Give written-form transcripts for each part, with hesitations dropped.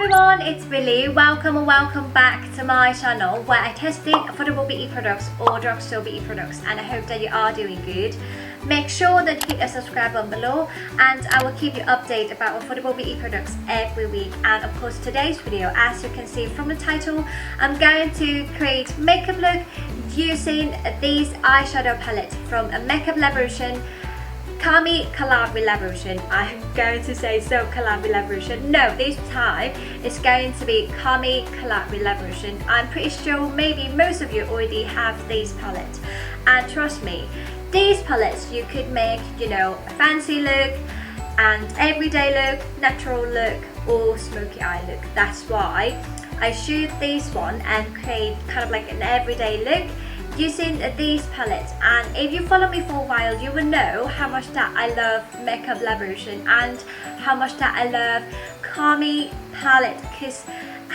everyone, it's Billy. Welcome and welcome back to my channel where I tested affordable beauty products or drugstore beauty products, and I hope that you are doing good. Make sure that you hit the subscribe button below, and I will keep you updated about affordable beauty products every week. And of course today's video, as you can see from the title, I'm going to create makeup look using these eyeshadow palettes from a Makeup Revolution Carmi collab with Revolution. I'm going to say so collab with Revolution. No, this time it's going to be Carmi collab with Revolution. I'm pretty sure maybe most of you already have these palettes, and trust me, these palettes you could make, you know, a fancy look and everyday look, natural look, or smoky eye look. That's why I shoot this one and create kind of like an everyday look using these palettes. And if you follow me for a while, you will know how much that I love Makeup Revolution and how much that I love Carmi palette, because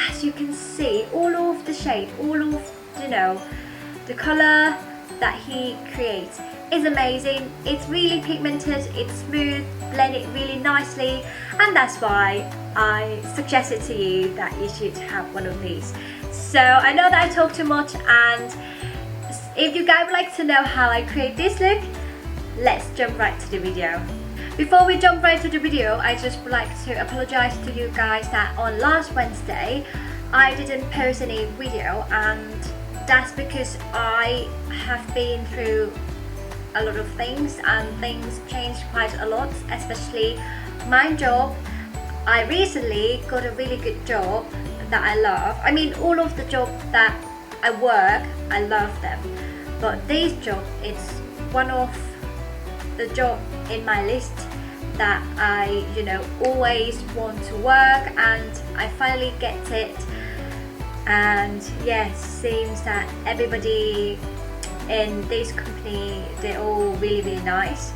as you can see, all of the shade, all of, you know, the color that he creates is amazing. It's really pigmented, it's smooth, blended really nicely, and that's why I suggested to you that you should have one of these. So I know that I talk too much, and if you guys would like to know how I create this look, let's jump right to the video. Before we jump right to the video, I just would like to apologize to you guys that on last Wednesday I didn't post any video, and that's because I have been through a lot of things and things changed quite a lot, especially my job. I recently got a really good job that I love. I mean, all of the jobs that I work, I love them, but this job is one of the job in my list that I, you know, always want to work, and I finally get it. And yes, seems that everybody in this company, they're all really nice,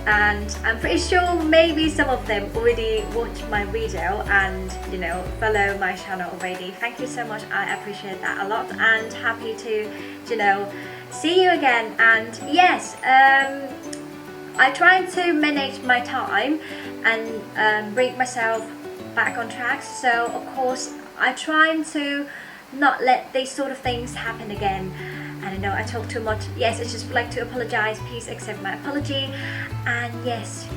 and I'm pretty sure maybe some of them already watched my video and, you know, follow my channel already. Thank you so much, I appreciate that a lot, and happy to, you know, see you again. And yes, I try to manage my time and bring myself back on track, so of course I try to not let these sort of things happen again. I don't know, I talk too much. Yes, I just like to apologize. Please accept my apology. And yes,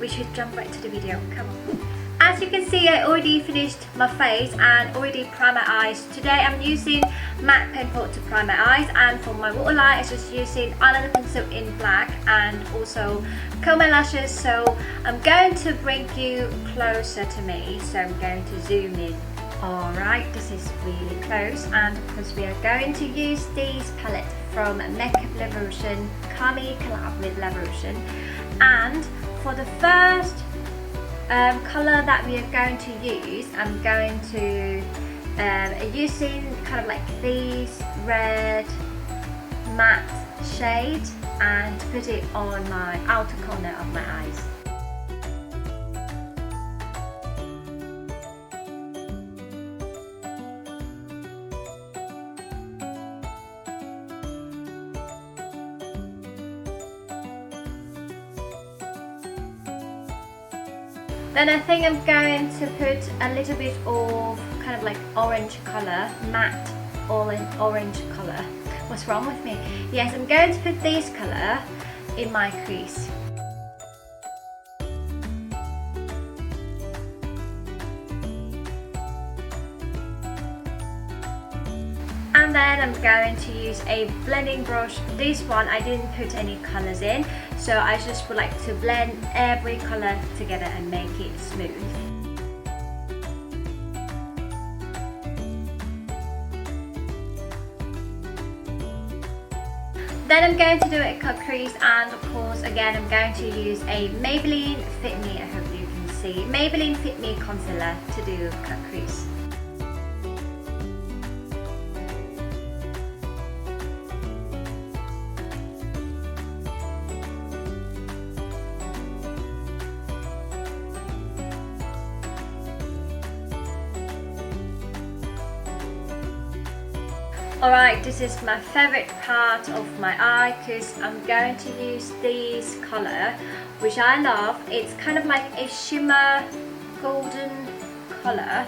we should jump right to the video. Come on. As you can see, I already finished my face and already primed my eyes. Today I'm using matte pencil to prime my eyes, and for my waterline I'm just using eyeliner pencil in black and also comb my lashes. So I'm going to bring you closer to me, so I'm going to zoom in. Alright, this is really close, and of course we are going to use these palettes from Makeup Revolution, Cami collab with Revolution. And for the first color that we are going to use, I'm going to using kind of like these red matte shade and put it on my outer corner of my eyes. Then I think I'm going to put a little bit of kind of like orange color, matte orange color. What's wrong with me? Yes, I'm going to put this color in my crease. And then I'm going to use a blending brush. This one I didn't put any colors in, so I just would like to blend every color together and make it smooth. Then I'm going to do a cut crease, and of course again I'm going to use a Maybelline Fit Me, I hope you can see, Maybelline Fit Me concealer to do cut crease. Alright, this is my favorite part of my eye because I'm going to use this color, which I love. It's kind of like a shimmer golden color,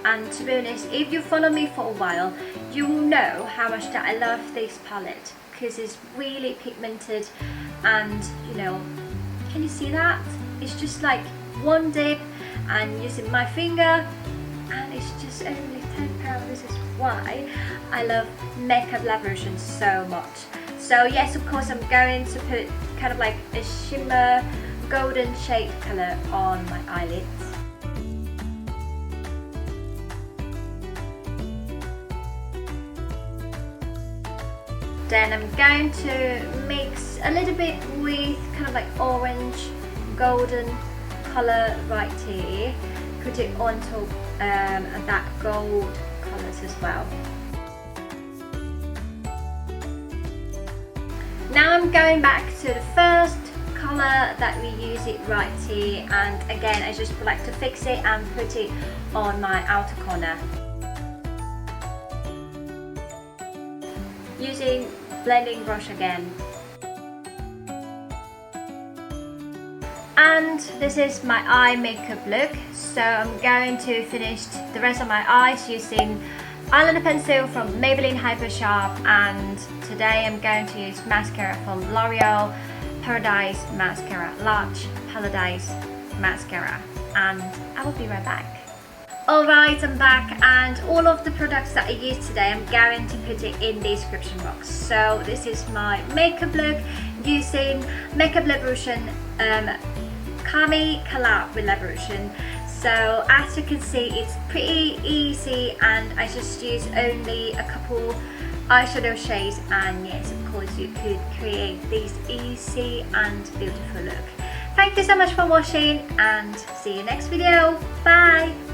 and to be honest, if you follow me for a while, you will know how much that I love this palette, because it's really pigmented, and you know, can you see that? It's just like one dip and using my finger, and it's just only £10. This is why I love makeup elaboration so much. So yes, of course, I'm going to put kind of like a shimmer golden shade colour on my eyelids. Then I'm going to mix a little bit with kind of like orange golden colour right here, put it on top that gold colours as well. Now I'm going back to the first colour that we use it right here, and again I just like to fix it and put it on my outer corner. Using blending brush again. And this is my eye makeup look, so I'm going to finish the rest of my eyes using eyeliner pencil from Maybelline Hyper Sharp, and today I'm going to use mascara from L'Oreal Paradise Mascara, Large Paradise Mascara, and I will be right back. Alright, I'm back, and all of the products that I used today I'm going to put it in the description box. So this is my makeup look using Makeup Elaboration Carmi Collab with Elaboration. So as you can see, it's pretty easy, and I just use only a couple eyeshadow shades, and yes, of course you could create this easy and beautiful look. Thank you so much for watching, and see you next video. Bye!